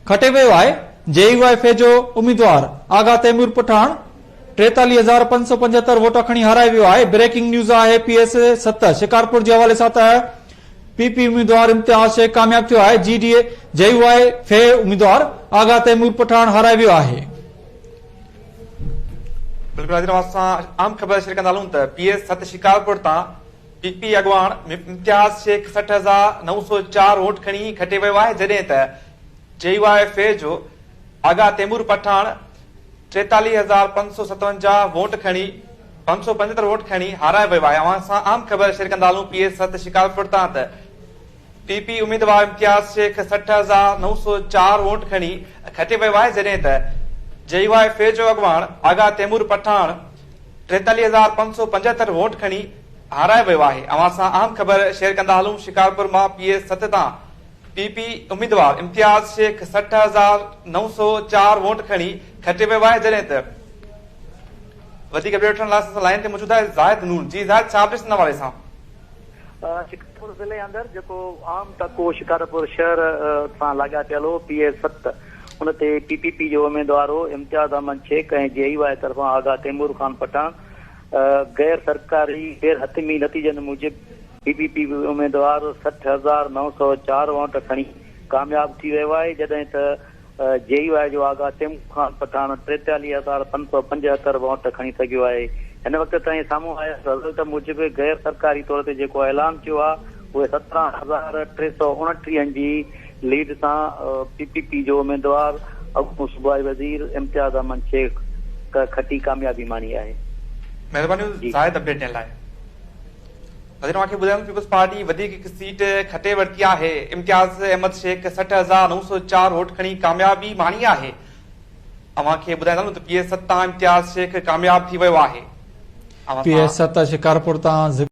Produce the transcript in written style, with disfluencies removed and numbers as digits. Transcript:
खटे वियो आहे। JUIF जो उम्मीदवार आगा तैमूर पठान 43,575 वोट खणी हाराए वियो आहे। ब्रेकिंग न्यूज़ आहे PS 7 शिकारपुर जे हवाले सां त PP उम्मीदवार इम्तियाज शेख कामयाब थियो आहे। JUIF उम्मीदवार आगा तैमूर पठान हाराए वियो आहे। बिल्कुल आम खबर शेयर कंदा हलूं त PS 7 शिकारपुर तां PP अॻवान इम्तियाज शेख 60,904 वोट खणी खटे वियो आहे, जॾहिं त JUIF जो आगा तैमूर पठान 43,557 वोट खणी 575 वोट खणी हाराए वियो आहे। असां आम खबर शेयर कंदा हलूं PS 7 शिकारपुर तां त PP उम्मीदवार इम्तियाज शेख 60,904 वोट खणी खटे वियो आहे, जॾहिं त JUIF जो अॻवान आगा तैमूर पठान 43,575 वोट खणी हाराए वियो आहे। असां आम खबर शेयर कंदा हलूं शिकारपुर मां PS 7 तां PP उम्मीदवार इम्तियाज शेख 60,904 वोट खणी खटे वियो आहे, जॾहिं त वधीक अपडेट वठण लाइ लाइन ते मौजूद आहे ज़ाहिद नूर। जी ज़ाहिद, छा अपडेट हवाले सां? शिकारपुर ज़िले अंदर जेको आम टको शिकारपुर शहर सां लाॻापियल हो PS 7 उन ते PPP जो उम्मीदवार हो इम्तियाज अहमद शेख ऐं JUIF तरफ़ां आगा तैमूर खान पठान गैर सरकारी गैर हतमी नतीजनि मूजिब PPP उम्मीदवार 60,904 वोट खणी कामयाब थी वियो आहे, जॾहिं त JUIF जो आगा तैमूर खान पठान 43,575 वोट खणी सघियो आहे। हिन वक़्त ताईं साम्हूं आयल रिज़ल्ट मूजिब गैर सरकारी तौर ते जेको ऐलान थियो आहे उहे 17,329 जी लीड सां PPP जो उम्मीदवार अॻूणो सूबाई वज़ीर इम्तियाज अहमद शेख खटी कामयाबी माणी आहे। महिरबानी ज़ाहिद अपडेट ॾियण लाइ। मूंखे ॿुधायो पीपल्स पार्टी वधीक हिकु सीट खटे वरिती आहे। इम्तियाज अहमद शेख 60,904 वोट खणी कामयाबी माणी आहे। अव्हांखे ॿुधाईंदा हलूं त PS 7 तां इम्तियाज शेख कामयाब थी वियो आहे। PS 7 शिकारपुर तां